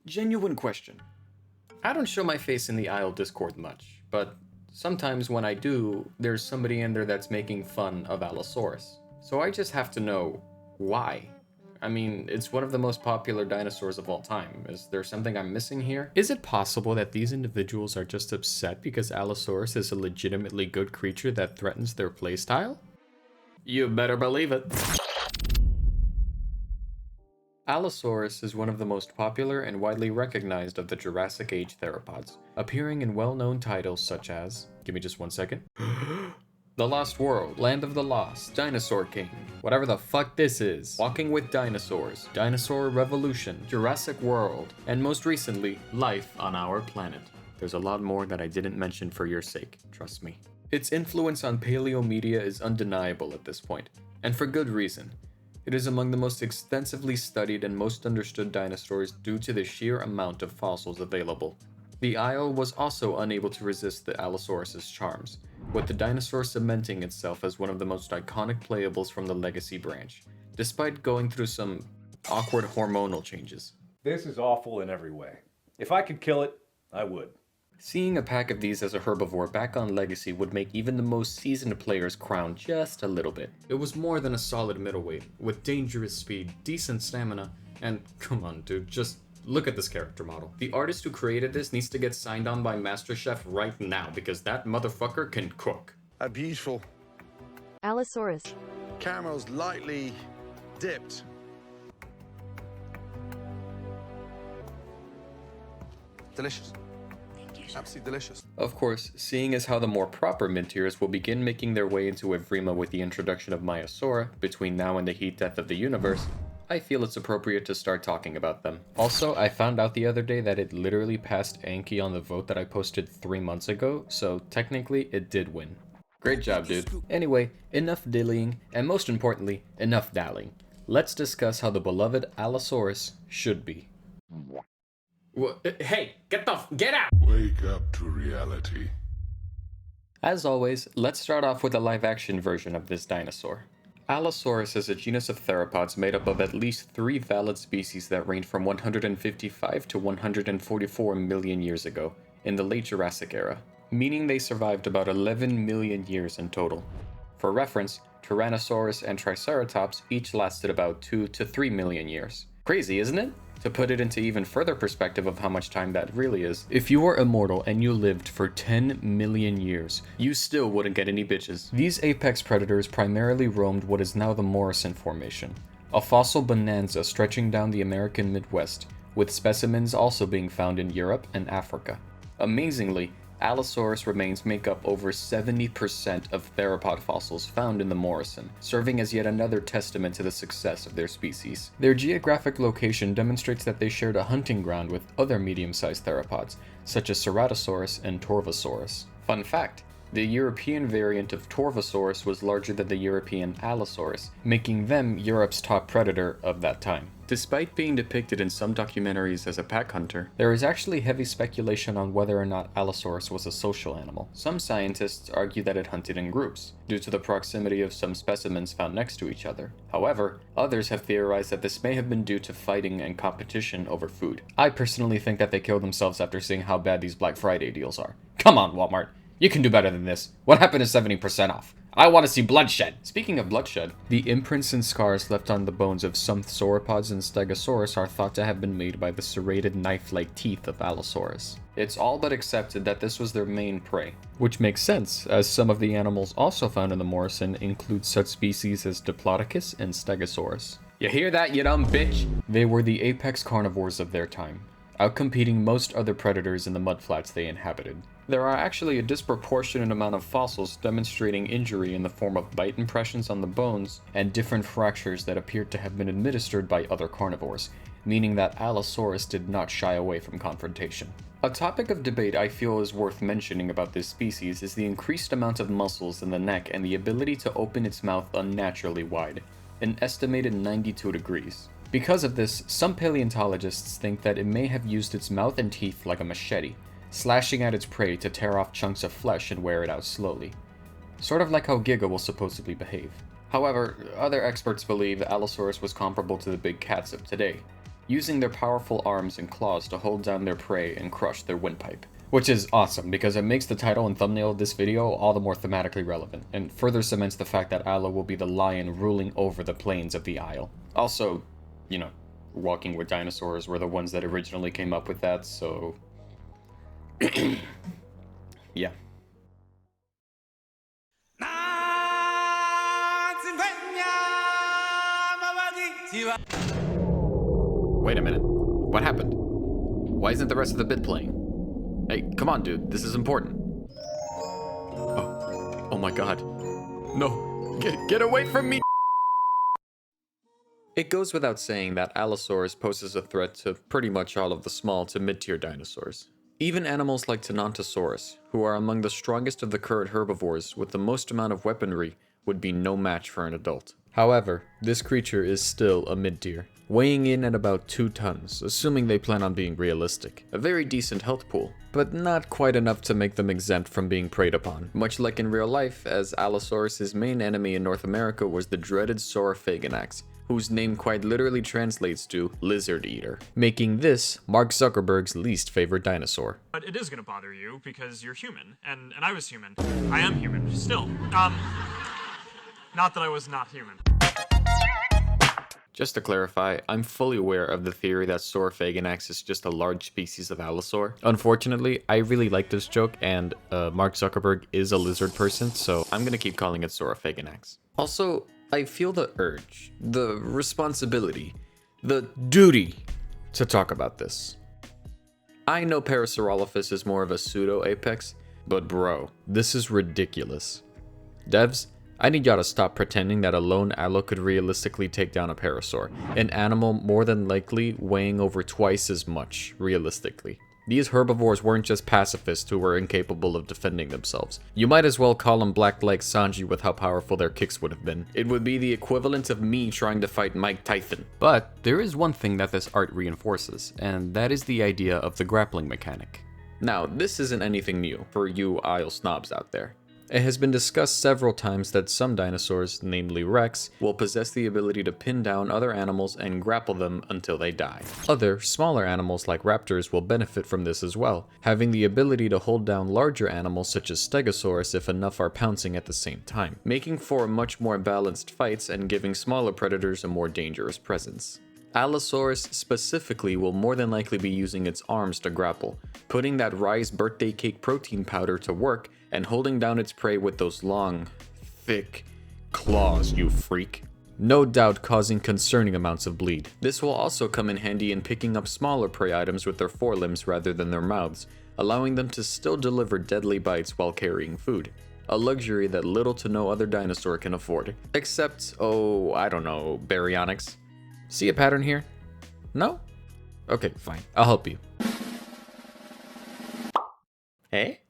Genuine question. I don't show my face in the Isle Discord much, but sometimes when I do, there's somebody in there that's making fun of Allosaurus. So I just have to know why. I mean, it's one of the most popular dinosaurs of all time. Is there something I'm missing here? Is it possible that these individuals are just upset because Allosaurus is a legitimately good creature that threatens their playstyle? You better believe it. Allosaurus is one of the most popular and widely recognized of the Jurassic Age theropods, appearing in well-known titles such as, give me just one second, The Lost World, Land of the Lost, Dinosaur King, whatever the fuck this is, Walking with Dinosaurs, Dinosaur Revolution, Jurassic World, and most recently, Life on Our Planet. There's a lot more that I didn't mention for your sake, trust me. Its influence on paleo media is undeniable at this point, and for good reason. It is among the most extensively studied and most understood dinosaurs due to the sheer amount of fossils available. The Isle was also unable to resist the Allosaurus' charms, with the dinosaur cementing itself as one of the most iconic playables from the Legacy branch, despite going through some awkward hormonal changes. This is awful in every way. If I could kill it, I would. Seeing a pack of these as a herbivore back on Legacy would make even the most seasoned players crown just a little bit. It was more than a solid middleweight, with dangerous speed, decent stamina, and come on dude, just look at this character model. The artist who created this needs to get signed on by MasterChef right now because that motherfucker can cook. A beautiful Allosaurus. caramel's lightly dipped. Delicious. Absolutely delicious. Of course, seeing as how the more proper Mintiers will begin making their way into Evrima with the introduction of Maiasaura between now and the heat death of the universe, I feel it's appropriate to start talking about them. Also, I found out the other day that it literally passed Anki on the vote that I posted 3 months ago, so technically it did win. Great job, dude. Anyway, enough dillying, and most importantly, enough dallying. Let's discuss how the beloved Allosaurus should be. Hey, get out! Wake up to reality. As always, let's start off with a live-action version of this dinosaur. Allosaurus is a genus of theropods made up of at least 3 valid species that range from 155 to 144 million years ago, in the late Jurassic era, meaning they survived about 11 million years in total. For reference, Tyrannosaurus and Triceratops each lasted about 2 to 3 million years. Crazy, isn't it? To put it into even further perspective of how much time that really is, if you were immortal and you lived for 10 million years, you still wouldn't get any bitches. These apex predators primarily roamed what is now the Morrison Formation, a fossil bonanza stretching down the American Midwest, with specimens also being found in Europe and Africa. Amazingly, Allosaurus remains make up over 70% of theropod fossils found in the Morrison, serving as yet another testament to the success of their species. Their geographic location demonstrates that they shared a hunting ground with other medium-sized theropods, such as Ceratosaurus and Torvosaurus. Fun fact, the European variant of Torvosaurus was larger than the European Allosaurus, making them Europe's top predator of that time. Despite being depicted in some documentaries as a pack hunter, there is actually heavy speculation on whether or not Allosaurus was a social animal. Some scientists argue that it hunted in groups, due to the proximity of some specimens found next to each other. However, others have theorized that this may have been due to fighting and competition over food. I personally think that they killed themselves after seeing how bad these Black Friday deals are. Come on, Walmart. You can do better than this. What happened to 70% off? I want to see bloodshed! Speaking of bloodshed, the imprints and scars left on the bones of some sauropods and Stegosaurus are thought to have been made by the serrated knife-like teeth of Allosaurus. It's all but accepted that this was their main prey, which makes sense, as some of the animals also found in the Morrison include such species as Diplodocus and Stegosaurus. You hear that, you dumb bitch? They were the apex carnivores of their time, outcompeting most other predators in the mudflats they inhabited. There are actually a disproportionate amount of fossils demonstrating injury in the form of bite impressions on the bones and different fractures that appeared to have been administered by other carnivores, meaning that Allosaurus did not shy away from confrontation. A topic of debate I feel is worth mentioning about this species is the increased amount of muscles in the neck and the ability to open its mouth unnaturally wide, an estimated 92 degrees. Because of this, some paleontologists think that it may have used its mouth and teeth like a machete, slashing at its prey to tear off chunks of flesh and wear it out slowly. Sort of like how Giga will supposedly behave. However, other experts believe Allosaurus was comparable to the big cats of today, using their powerful arms and claws to hold down their prey and crush their windpipe. Which is awesome, because it makes the title and thumbnail of this video all the more thematically relevant, and further cements the fact that Allo will be the lion ruling over the plains of the Isle. Also, you know, walking with dinosaurs were the ones that originally came up with that, so... yeah. Wait a minute. What happened? Why isn't the rest of the bit playing? Hey, come on, dude. This is important. Oh my god. No. Get away from me! It goes without saying that Allosaurus poses a threat to pretty much all of the small to mid-tier dinosaurs. Even animals like Tenontosaurus, who are among the strongest of the current herbivores with the most amount of weaponry, would be no match for an adult. However, this creature is still a mid-tier, weighing in at about 2 tons, assuming they plan on being realistic. A very decent health pool, but not quite enough to make them exempt from being preyed upon. Much like in real life, as Allosaurus' main enemy in North America was the dreaded Saurophaganax, whose name quite literally translates to lizard eater, making this Mark Zuckerberg's least favorite dinosaur. But it is gonna bother you because you're human, and I was human. I am human, still. Not that I was not human. Just to clarify, I'm fully aware of the theory that Saurophaganax is just a large species of Allosaur. Unfortunately, I really like this joke, and Mark Zuckerberg is a lizard person, so I'm gonna keep calling it Saurophaganax. Also, I feel the urge, the responsibility, the duty to talk about this. I know Parasaurolophus is more of a pseudo-apex, but bro, this is ridiculous. Devs, I need y'all to stop pretending that a lone Allo could realistically take down a Parasaur, an animal more than likely weighing over twice as much, realistically. These herbivores weren't just pacifists who were incapable of defending themselves. You might as well call them Black Leg Sanji with how powerful their kicks would have been. It would be the equivalent of me trying to fight Mike Tyson. But there is one thing that this art reinforces, and that is the idea of the grappling mechanic. Now, this isn't anything new for you Isle snobs out there. It has been discussed several times that some dinosaurs, namely Rex, will possess the ability to pin down other animals and grapple them until they die. Other, smaller animals like raptors will benefit from this as well, having the ability to hold down larger animals such as Stegosaurus if enough are pouncing at the same time, making for much more balanced fights and giving smaller predators a more dangerous presence. Allosaurus specifically will more than likely be using its arms to grapple, putting that Rise birthday cake protein powder to work and holding down its prey with those long, thick claws, you freak. No doubt causing concerning amounts of bleed. This will also come in handy in picking up smaller prey items with their forelimbs rather than their mouths, allowing them to still deliver deadly bites while carrying food. A luxury that little to no other dinosaur can afford. Except, oh, I don't know, baryonyx. See a pattern here? No? Okay, fine. I'll help you. Hey?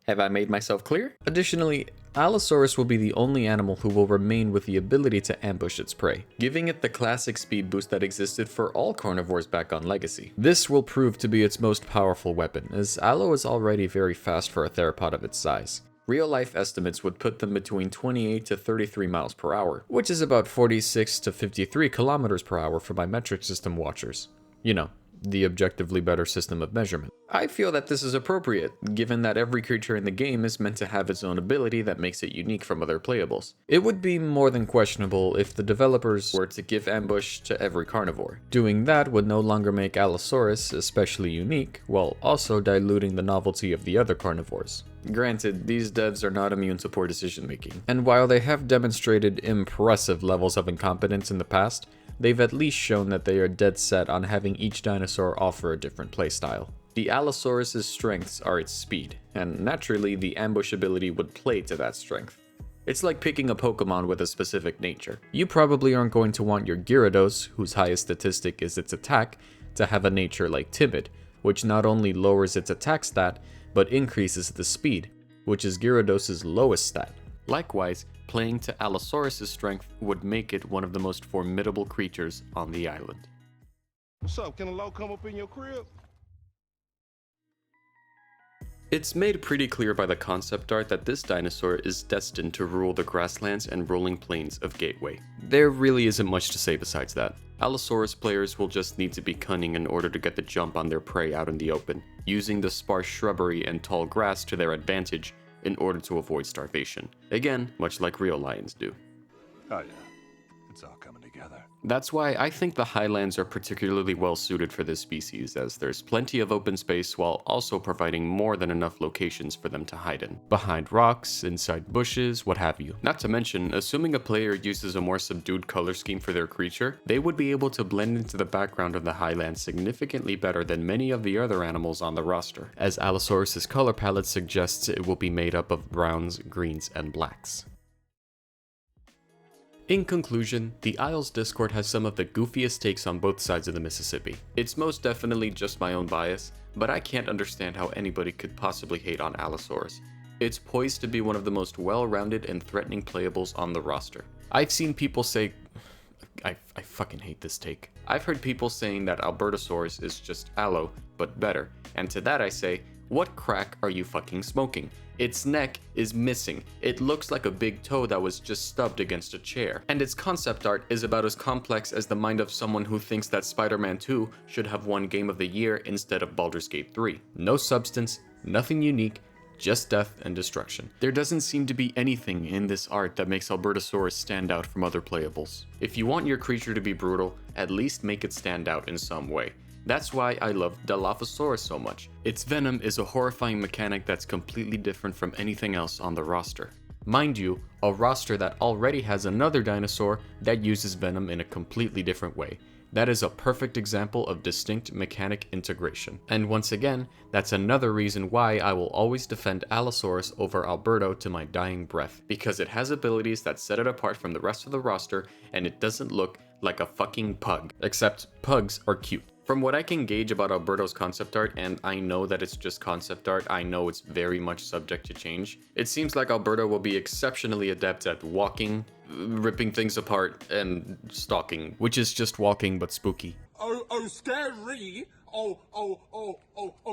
Have I made myself clear? Additionally, Allosaurus will be the only animal who will remain with the ability to ambush its prey, giving it the classic speed boost that existed for all carnivores back on Legacy. This will prove to be its most powerful weapon, as Allo is already very fast for a theropod of its size. Real-life estimates would put them between 28 to 33 miles per hour, which is about 46 to 53 kilometers per hour for my metric system watchers. You know, the objectively better system of measurement. I feel that this is appropriate, given that every creature in the game is meant to have its own ability that makes it unique from other playables. It would be more than questionable if the developers were to give ambush to every carnivore. Doing that would no longer make Allosaurus especially unique, while also diluting the novelty of the other carnivores. Granted, these devs are not immune to poor decision making, and while they have demonstrated impressive levels of incompetence in the past, they've at least shown that they are dead set on having each dinosaur offer a different playstyle. The Allosaurus' strengths are its speed, and naturally the ambush ability would play to that strength. It's like picking a Pokemon with a specific nature. You probably aren't going to want your Gyarados, whose highest statistic is its attack, to have a nature like Timid, which not only lowers its attack stat, but increases the speed, which is Gyarados' lowest stat. Likewise, playing to Allosaurus' strength would make it one of the most formidable creatures on the island. What's up? Can a low come up in your crib? It's made pretty clear by the concept art that this dinosaur is destined to rule the grasslands and rolling plains of Gateway. There really isn't much to say besides that. Allosaurus players will just need to be cunning in order to get the jump on their prey out in the open, using the sparse shrubbery and tall grass to their advantage in order to avoid starvation. Again, much like real lions do. Oh yeah, it's all coming together. That's why I think the highlands are particularly well suited for this species, as there's plenty of open space while also providing more than enough locations for them to hide in. Behind rocks, inside bushes, what have you. Not to mention, assuming a player uses a more subdued color scheme for their creature, they would be able to blend into the background of the highlands significantly better than many of the other animals on the roster, as Allosaurus' color palette suggests it will be made up of browns, greens, and blacks. In conclusion, the Isles Discord has some of the goofiest takes on both sides of the Mississippi. It's most definitely just my own bias, but I can't understand how anybody could possibly hate on Allosaurus. It's poised to be one of the most well-rounded and threatening playables on the roster. I've seen people say... I fucking hate this take. I've heard people saying that Albertosaurus is just Allo, but better, and to that I say, what crack are you fucking smoking? Its neck is missing. It looks like a big toe that was just stubbed against a chair. And its concept art is about as complex as the mind of someone who thinks that Spider-Man 2 should have won Game of the Year instead of Baldur's Gate 3. No substance, nothing unique, just death and destruction. There doesn't seem to be anything in this art that makes Albertosaurus stand out from other playables. If you want your creature to be brutal, at least make it stand out in some way. That's why I love Dilophosaurus so much. Its venom is a horrifying mechanic that's completely different from anything else on the roster. Mind you, a roster that already has another dinosaur that uses venom in a completely different way. That is a perfect example of distinct mechanic integration. And once again, that's another reason why I will always defend Allosaurus over Alberto to my dying breath, because it has abilities that set it apart from the rest of the roster and it doesn't look like a fucking pug. Except pugs are cute. From what I can gauge about Alberto's concept art, and I know that it's just concept art, I know it's very much subject to change, it seems like Alberto will be exceptionally adept at walking, ripping things apart, and stalking, which is just walking but spooky. Oh, scary. Oh,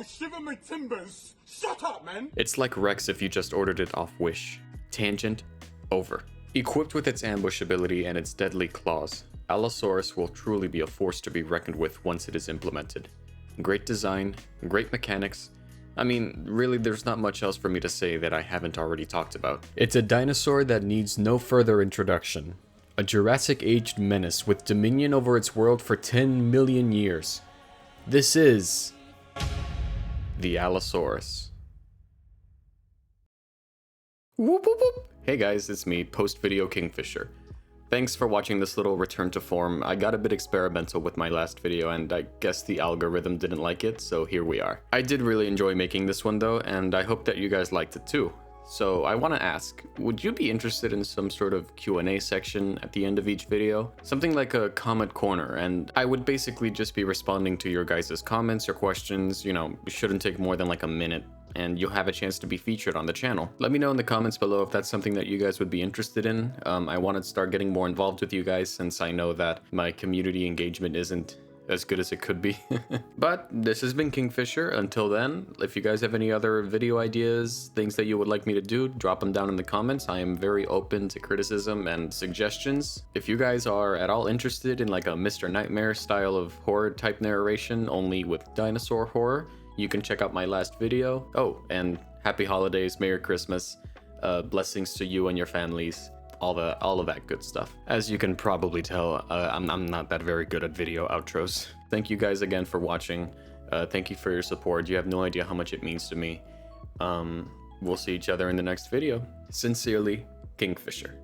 shiver my timbers. Shut up, man. It's like Rex if you just ordered it off Wish. Tangent, over. Equipped with its ambush ability and its deadly claws, Allosaurus will truly be a force to be reckoned with once it is implemented. Great design, great mechanics. I mean, really there's not much else for me to say that I haven't already talked about. It's a dinosaur that needs no further introduction. A Jurassic-aged menace with dominion over its world for 10 million years. This is... the Allosaurus. Whoop whoop whoop! Hey guys, it's me, post-video Kingfisher. Thanks for watching this little return to form. I got a bit experimental with my last video and I guess the algorithm didn't like it, so here we are. I did really enjoy making this one though, and I hope that you guys liked it too. So I want to ask, would you be interested in some sort of Q&A section at the end of each video? Something like a comment corner, and I would basically just be responding to your guys' comments or questions. You know, it shouldn't take more than like a minute, and you'll have a chance to be featured on the channel. Let me know in the comments below if that's something that you guys would be interested in. I want to start getting more involved with you guys since I know that my community engagement isn't as good as it could be. But this has been Kingfisher. Until then, if you guys have any other video ideas, things that you would like me to do, drop them down in the comments. I am very open to criticism and suggestions. If you guys are at all interested in like a Mr. Nightmare style of horror type narration, only with dinosaur horror, you can check out my last video. Oh, and happy holidays, Merry Christmas, blessings to you and your families, all of that good stuff. As you can probably tell, I'm not that very good at video outros. Thank you guys again for watching. Thank you for your support. You have no idea how much it means to me. We'll see each other in the next video. Sincerely, Kingfisher.